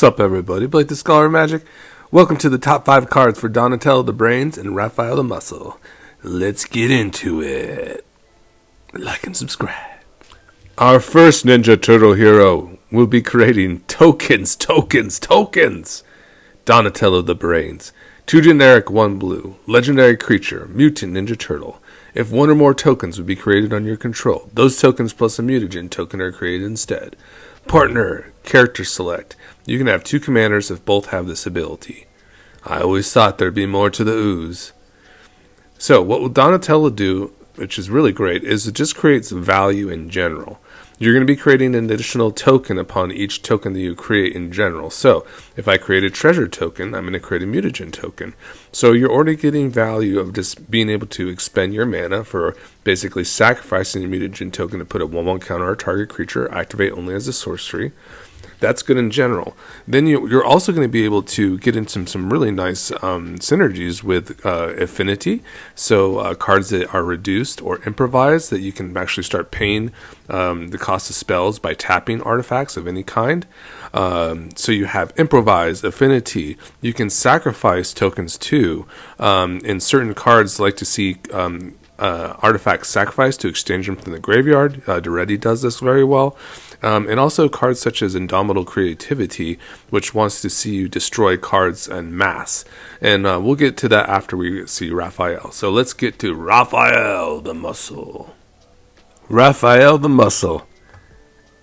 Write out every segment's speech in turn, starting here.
What's up, everybody? Blake the Scholar of Magic. Welcome to the top 5 cards for Donatello the Brains and Raphael the Muscle. Let's get into it. Like and subscribe. Our first Ninja Turtle hero will be creating tokens. Donatello the Brains. 2 generic, 1 blue. Legendary creature, mutant Ninja Turtle. If 1 or more tokens would be created on your control, those tokens plus a mutagen token are created instead. Partner, character select. You can have 2 commanders if both have this ability. I always thought there'd be more to the ooze. So what will Donatello do, which is really great, is it just creates value in general. You're going to be creating an additional token upon each token that you create in general. So if I create a treasure token, I'm going to create a mutagen token. So you're already getting value of just being able to expend your mana for basically sacrificing a mutagen token to put a 1/1 counter on a target creature, activate only as a sorcery. That's good in general. Then you're also going to be able to get into some really nice synergies with affinity. So cards that are reduced or improvised, that you can actually start paying the cost of spells by tapping artifacts of any kind. So you have improvised, affinity. You can sacrifice tokens too. In certain cards, like to see artifacts sacrificed to exchange them from the graveyard. Duretti does this very well. And also cards such as Indomitable Creativity, which wants to see you destroy cards en masse. And we'll get to that after we see Raphael. So let's get to Raphael the Muscle. Raphael the Muscle.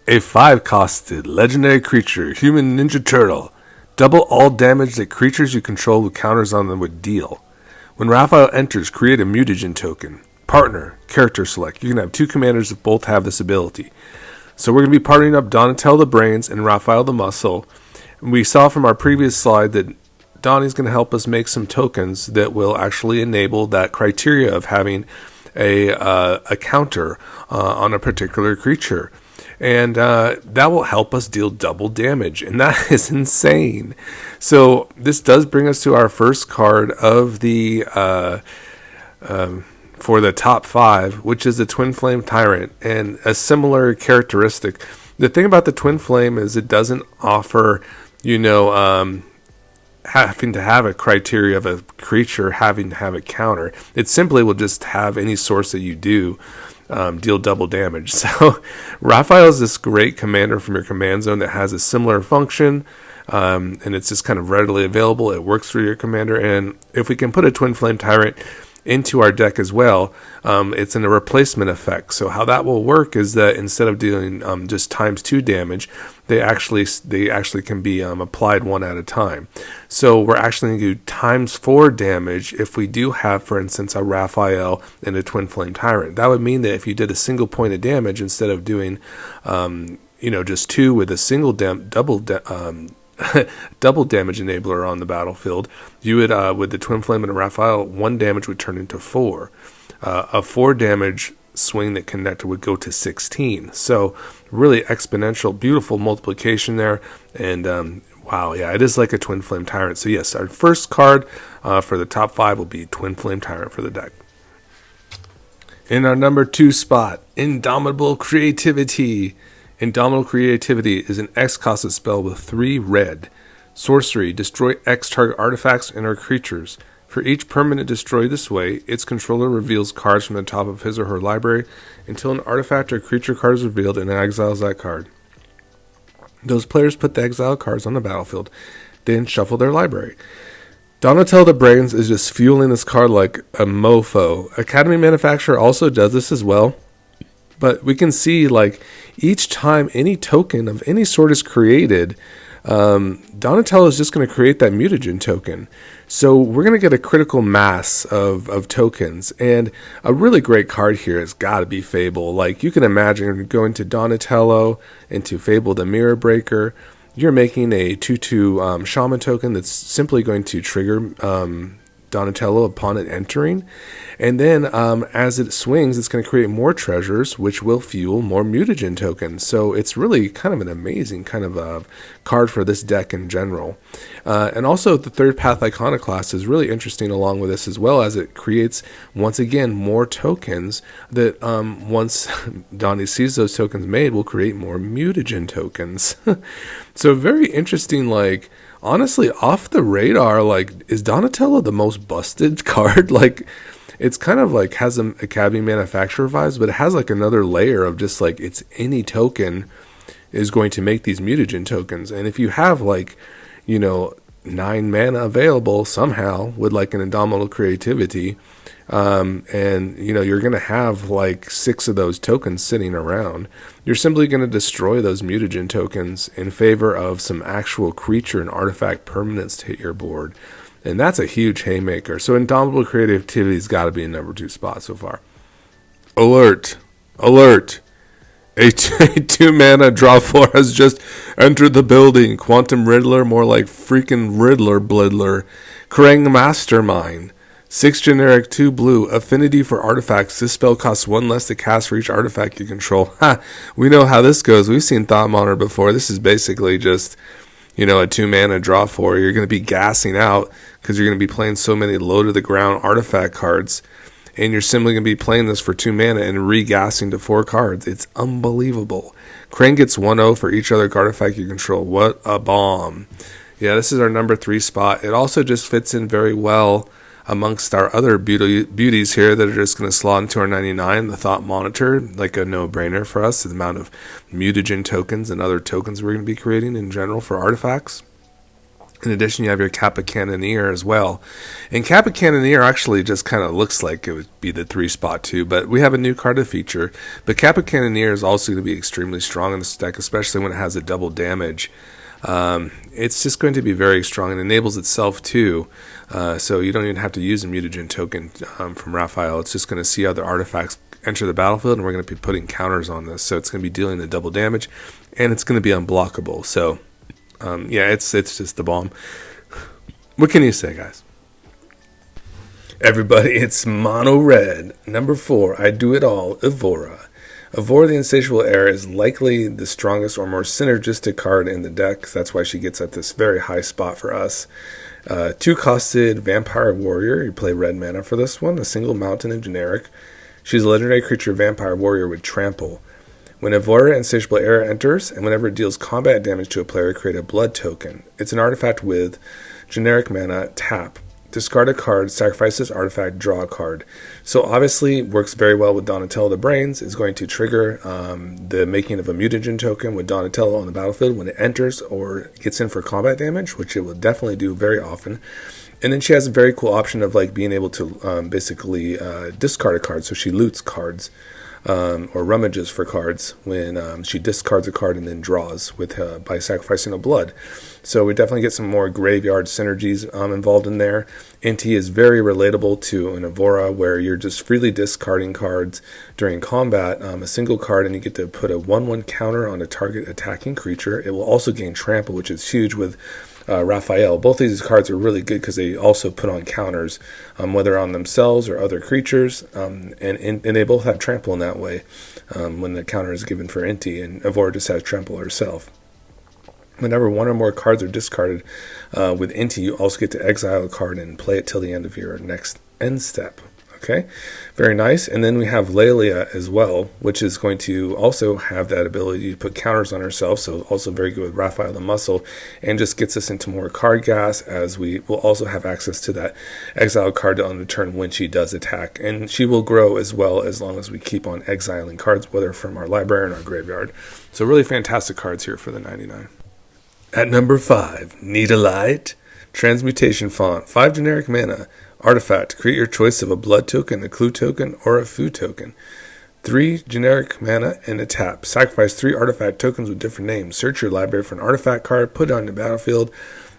A 5-costed legendary creature, human Ninja Turtle. Double all damage that creatures you control with counters on them would deal. When Raphael enters, create a mutagen token. Partner, character select. You can have 2 commanders if both have this ability. So we're going to be partnering up Donatello the Brains and Raphael the Muscle. And we saw from our previous slide that Donnie's going to help us make some tokens that will actually enable that criteria of having a counter on a particular creature. And that will help us deal double damage. And that is insane. So this does bring us to our first card of the for the top 5, which is the Twinflame Tyrant, and a similar characteristic. The thing about the Twinflame is it doesn't offer, having to have a criteria of a creature having to have a counter. It simply will just have any source that you do deal double damage. So Raphael is this great commander from your command zone that has a similar function, and it's just kind of readily available. It works for your commander, and if we can put a Twinflame Tyrant into our deck as well, it's in a replacement effect. So how that will work is that instead of doing just ×2 damage, they actually can be applied 1 at a time. So we're actually going to do ×4 damage if we do have, for instance, a Raphael and a Twinflame Tyrant. That would mean that if you did a single point of damage instead of doing just 2 with a single double damage enabler on the battlefield, you would with the Twinflame and a Raphael, 1 damage would turn into 4. A 4 damage swing that connected would go to 16. So really exponential, beautiful multiplication there. And wow, yeah, it is like a Twinflame Tyrant. So yes, our first card for the top 5 will be Twinflame Tyrant for the deck. In our number 2 spot, Indomitable Creativity. Indomitable Creativity is an X-costed spell with 3 red. Sorcery, destroy X target artifacts and or creatures. For each permanent destroyed this way, its controller reveals cards from the top of his or her library until an artifact or creature card is revealed and exiles that card. Those players put the exiled cards on the battlefield, then shuffle their library. Donatello the Brains is just fueling this card like a mofo. Academy Manufacturer also does this as well. But we can see, like, each time any token of any sort is created, Donatello is just going to create that mutagen token. So we're going to get a critical mass of tokens. And a really great card here has got to be Fable. Like, you can imagine going to Donatello into Fable the Mirror Breaker. You're making a 2/2 Shaman token that's simply going to trigger Donatello upon it entering. And then as it swings, it's going to create more treasures, which will fuel more mutagen tokens. So it's really kind of an amazing kind of a card for this deck in general. And also the third path Iconoclast is really interesting along with this, as well as it creates, once again, more tokens that once Donnie sees those tokens made, will create more mutagen tokens. So very interesting, like, honestly, off the radar, like, is Donatello the most busted card? Like, it's kind of like has a Academy Manufacturer vibes, but it has like another layer of just like it's any token is going to make these mutagen tokens. And if you have like, 9 mana available somehow with like an Indomitable Creativity, and you're going to have like 6 of those tokens sitting around, you're simply going to destroy those mutagen tokens in favor of some actual creature and artifact permanents to hit your board. And that's a huge haymaker. So Indomitable Creativity's got to be in number 2 spot so far. Alert! Alert! A 2 mana draw 4 has just entered the building. Quantum Riddler, more like freaking Riddler Blidler. Krang Mastermind. 6 generic, 2 blue. Affinity for artifacts. This spell costs 1 less to cast for each artifact you control. Ha! We know how this goes. We've seen Thought Monitor before. This is basically just, a 2 mana draw 4. You're going to be gassing out because you're going to be playing so many low to the ground artifact cards. And you're simply going to be playing this for 2 mana and re-gassing to 4 cards. It's unbelievable. Krang gets 1/0 for each other artifact you control. What a bomb. Yeah, this is our number 3 spot. It also just fits in very well amongst our other beauties here that are just going to slot into our 99. The Thought Monitor, like a no-brainer for us. The amount of mutagen tokens and other tokens we're going to be creating in general for artifacts. In addition, you have your Kappa Cannoneer as well. And Kappa Cannoneer actually just kind of looks like it would be the 3 spot too, but we have a new card to feature. But Kappa Cannoneer is also going to be extremely strong in this deck, especially when it has a double damage. It's just going to be very strong and enables itself too. So you don't even have to use a mutagen token from Raphael. It's just going to see other artifacts enter the battlefield, and we're going to be putting counters on this. So it's going to be dealing the double damage, and it's going to be unblockable. So it's just the bomb. What can you say, guys? Everybody, it's mono red. Number 4, I do it all, Ivora. Ivora the Insatiable Heir is likely the strongest or more synergistic card in the deck. That's why she gets at this very high spot for us. 2-costed Vampire Warrior. You play red mana for this one. A single mountain and generic. She's a legendary creature Vampire Warrior with Trample. When Ivora Insatiable Heir enters, and whenever it deals combat damage to a player, create a blood token. It's an artifact with generic mana, tap. Discard a card, sacrifice this artifact, draw a card. So obviously works very well with Donatello the Brains. Is going to trigger the making of a mutagen token with Donatello on the battlefield when it enters or gets in for combat damage, which it will definitely do very often. And then she has a very cool option of like being able to basically discard a card. So she loots cards. Or rummages for cards when she discards a card and then draws with by sacrificing a blood. So we definitely get some more graveyard synergies involved in there. NT is very relatable to an Ivora where you're just freely discarding cards during combat, a single card, and you get to put a 1/1 counter on a target attacking creature. It will also gain trample, which is huge with Raphael. Both of these cards are really good because they also put on counters, whether on themselves or other creatures, and they both have trample in that way when the counter is given for Inti, and Ivora just has trample herself. Whenever 1 or more cards are discarded with Inti, you also get to exile a card and play it till the end of your next end step. Okay, very nice. And then we have Lelia as well, which is going to also have that ability to put counters on herself, so also very good with Raphael the Muscle, and just gets us into more card gas, as we will also have access to that exile card on the turn when she does attack. And she will grow as well as long as we keep on exiling cards, whether from our library or our graveyard. So really fantastic cards here for the 99. At number 5, Need a Light? Transmutation Font, 5 generic mana. Artifact, create your choice of a blood token, a clue token, or a food token. 3 generic mana and a tap. Sacrifice 3 artifact tokens with different names. Search your library for an artifact card, put it on the battlefield,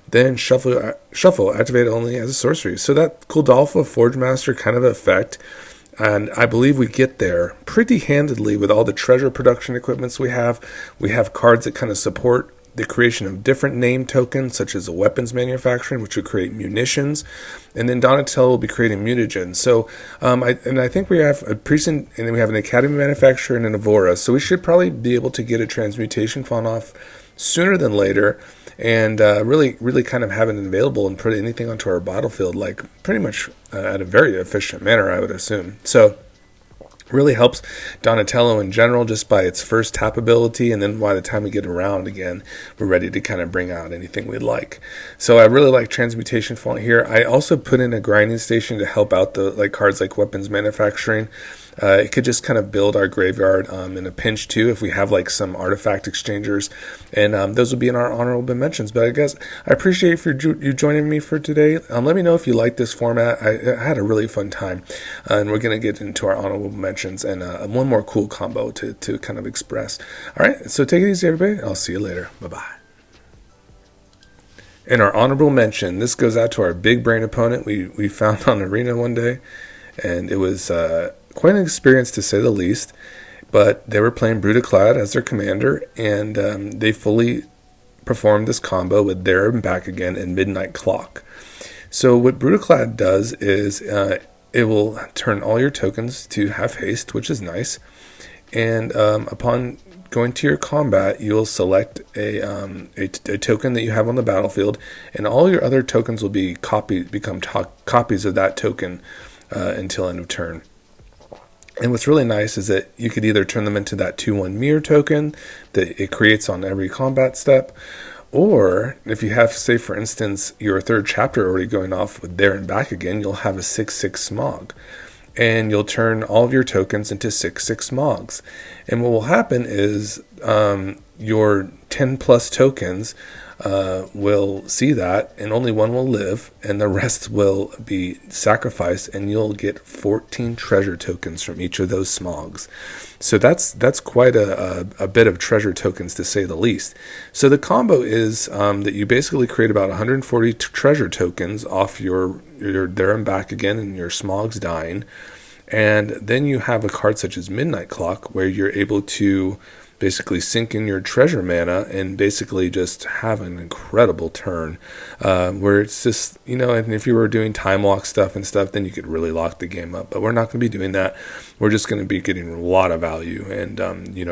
then shuffle, activate it only as a sorcery. So that Kuldalfa Forge Master kind of effect, and I believe we get there pretty handedly with all the treasure production equipments we have. We have cards that kind of support the creation of different name tokens, such as a weapons manufacturing, which would create munitions, and then Donatello will be creating mutagens. So, I think we have a precinct, and then we have an Academy manufacturer and an Ivora. So we should probably be able to get a Transmutation Font off sooner than later, and really kind of have it available and put anything onto our battlefield, like pretty much at a very efficient manner, I would assume. So really helps Donatello in general just by its first tap ability, and then by the time we get around again, we're ready to kind of bring out anything we'd like. So I really like Transmutation Font here. I also put in a grinding station to help out the cards like weapons manufacturing. It could just kind of build our graveyard in a pinch too if we have like some artifact exchangers, and those will be in our honorable mentions. But I guess I appreciate you joining me for today. Let me know if you like this format. I had a really fun time, and we're going to get into our honorable mentions and one more cool combo to kind of express. All right, so take it easy, everybody. I'll see you later. Bye-bye. In our honorable mention, this goes out to our big brain opponent we found on Arena one day, and it was quite an experience to say the least. But they were playing Brutaclad as their commander, and they fully performed this combo with There and Back Again and Midnight Clock. So what Brutaclad does is it will turn all your tokens to have haste, which is nice, and upon going to your combat, you'll select a token that you have on the battlefield, and all your other tokens will become copies of that token until end of turn. And what's really nice is that you could either turn them into that 2/1 mirror token that it creates on every combat step, or if you have, say for instance, your third chapter already going off with There and Back Again, you'll have a 6/6 Smog. And you'll turn all of your tokens into 6/6 Smogs. And what will happen is your 10 plus tokens will see that, and only one will live, and the rest will be sacrificed, and you'll get 14 treasure tokens from each of those Smogs. So that's quite a bit of treasure tokens, to say the least. So the combo is that you basically create about 140 treasure tokens off your There and Back Again and your Smogs dying, and then you have a card such as Midnight Clock, where you're able to basically sink in your treasure mana and basically just have an incredible turn, where it's just, and if you were doing time lock stuff, then you could really lock the game up. But we're not going to be doing that. We're just going to be getting a lot of value and,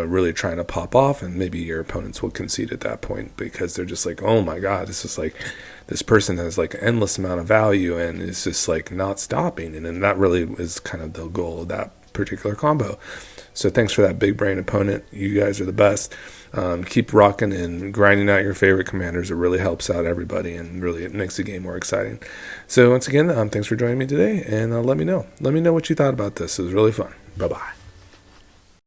really trying to pop off, and maybe your opponents will concede at that point because they're just like, oh my God, this is like, this person has like an endless amount of value and it's just like not stopping. And then that really is kind of the goal of that particular combo. So thanks for that big brain opponent. You guys are the best. Keep rocking and grinding out your favorite commanders. It really helps out everybody, and really it makes the game more exciting. So once again, thanks for joining me today, and let me know. Let me know what you thought about this. It was really fun. Bye-bye.